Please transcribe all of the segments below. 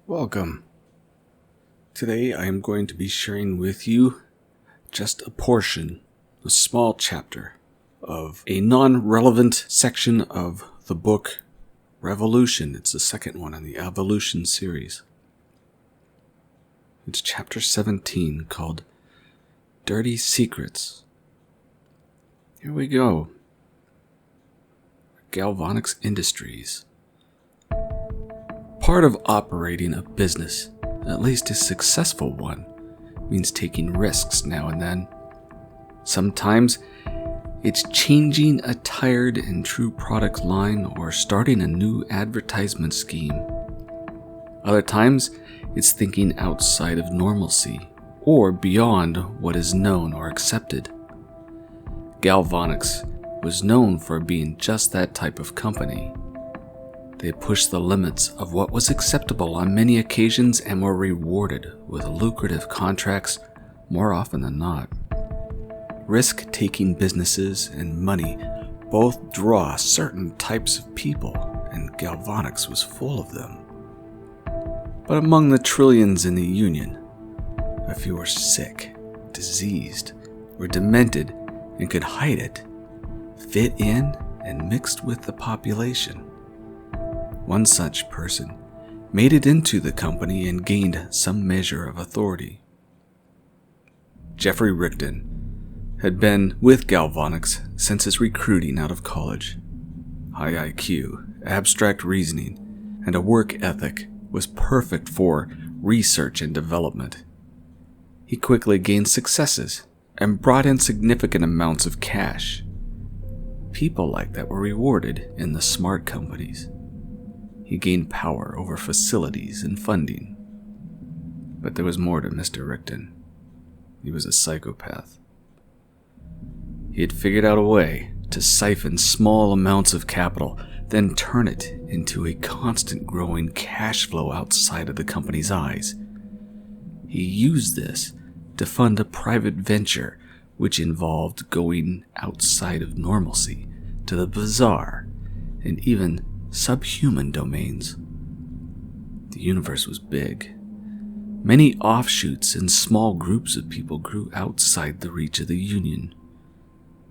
Welcome. Today I am going to be sharing with you just a portion, a small chapter of a non-relevant section of the book Revolution. It's the second one in the Evolution series. It's chapter 17 called Dirty Secrets. Here we go. Galvanics Industries. Part of operating a business, at least a successful one, means taking risks now and then. Sometimes it's changing a tired and true product line or starting a new advertisement scheme. Other times it's thinking outside of normalcy or beyond what is known or accepted. Galvanics was known for being just that type of company. They pushed the limits of what was acceptable on many occasions and were rewarded with lucrative contracts more often than not. Risk-taking businesses and money both draw certain types of people, and Galvanics was full of them. But among the trillions in the Union, a few were sick, diseased, or demented and could hide it, fit in, and mixed with the population. One such person made it into the company and gained some measure of authority. Jeffrey Rickton had been with Galvanics since his recruiting out of college. High IQ, abstract reasoning, and a work ethic was perfect for research and development. He quickly gained successes and brought in significant amounts of cash. People like that were rewarded in the smart companies. He gained power over facilities and funding. But there was more to Mr. Rickton. He was a psychopath. He had figured out a way to siphon small amounts of capital, then turn it into a constant growing cash flow outside of the company's eyes. He used this to fund a private venture which involved going outside of normalcy to the bizarre and even subhuman domains. The universe was big. Many offshoots and small groups of people grew outside the reach of the Union.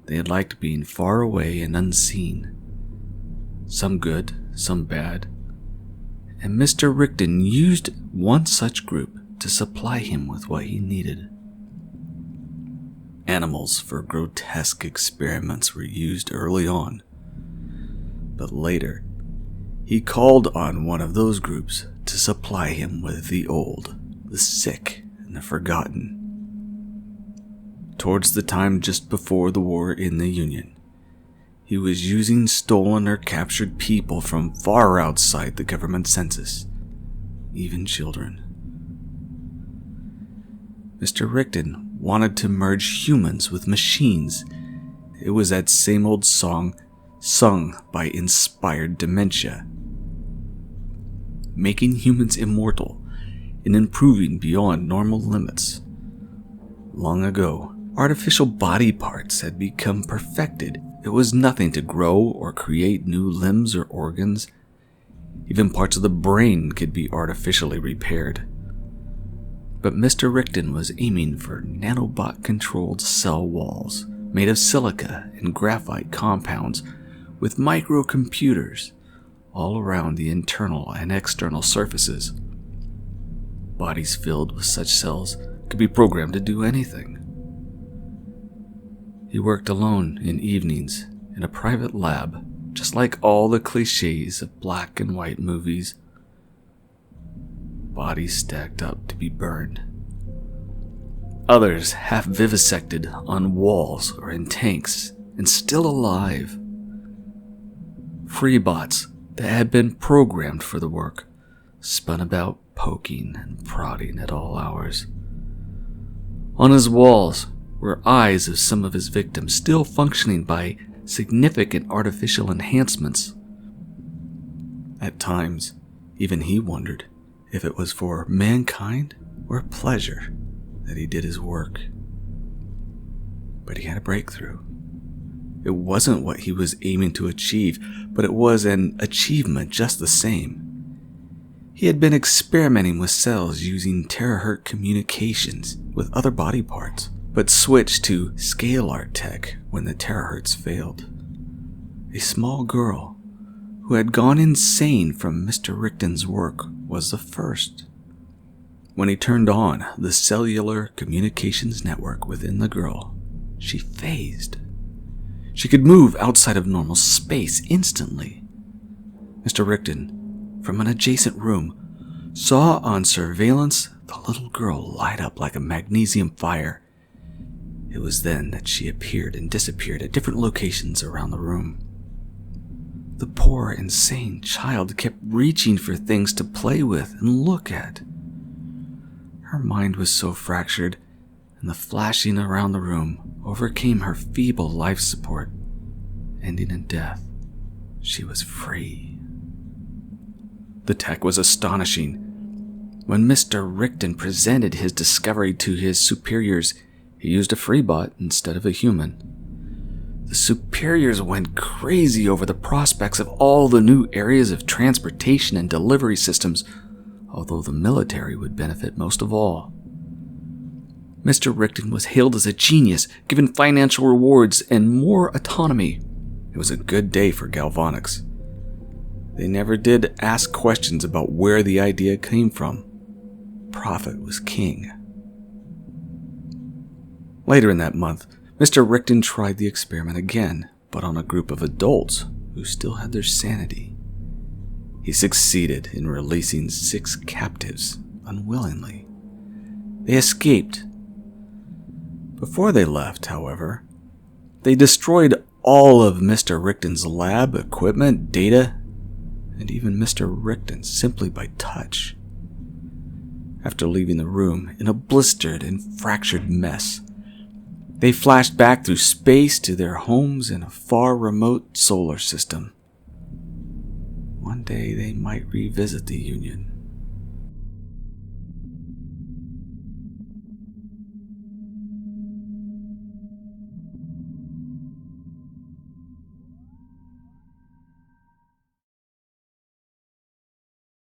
They had liked being far away and unseen. Some good, some bad. And Mr. Rickton used one such group to supply him with what he needed. Animals for grotesque experiments were used early on. But later, he called on one of those groups to supply him with the old, the sick, and the forgotten. Towards the time just before the war in the Union, he was using stolen or captured people from far outside the government census, even children. Mr. Rickton wanted to merge humans with machines. It was that same old song sung by inspired dementia. Making humans immortal and improving beyond normal limits. Long ago, artificial body parts had become perfected. It was nothing to grow or create new limbs or organs. Even parts of the brain could be artificially repaired. But Mr. Rickton was aiming for nanobot-controlled cell walls made of silica and graphite compounds with microcomputers all around the internal and external surfaces. Bodies filled with such cells could be programmed to do anything. He worked alone in evenings in a private lab, just like all the cliches of black and white movies. Bodies stacked up to be burned. Others half vivisected on walls or in tanks and still alive. Free bots that had been programmed for the work spun about, poking and prodding at all hours. On his walls were eyes of some of his victims still functioning by significant artificial enhancements. At times, even he wondered if it was for mankind or pleasure that he did his work. But he had a breakthrough. It wasn't what he was aiming to achieve, but it was an achievement just the same. He had been experimenting with cells using terahertz communications with other body parts, but switched to scalar tech when the terahertz failed. A small girl who had gone insane from Mr. Rickton's work was the first. When he turned on the cellular communications network within the girl, she phased. She could move outside of normal space instantly. Mr. Rickton, from an adjacent room, saw on surveillance the little girl light up like a magnesium fire. It was then that she appeared and disappeared at different locations around the room. The poor, insane child kept reaching for things to play with and look at. Her mind was so fractured, and the flashing around the room overcame her feeble life support, ending in death. She was free. The tech was astonishing. When Mr. Rickton presented his discovery to his superiors, he used a free bot instead of a human. The superiors went crazy over the prospects of all the new areas of transportation and delivery systems, although the military would benefit most of all. Mr. Rickton was hailed as a genius, given financial rewards and more autonomy. It was a good day for Galvanics. They never did ask questions about where the idea came from. Profit was king. Later in that month, Mr. Rickton tried the experiment again, but on a group of adults who still had their sanity. He succeeded in releasing 6 captives unwillingly. They escaped. Before they left, however, they destroyed all of Mr. Rickton's lab, equipment, data, and even Mr. Rickton simply by touch. After leaving the room in a blistered and fractured mess, they flashed back through space to their homes in a far remote solar system. One day they might revisit the Union.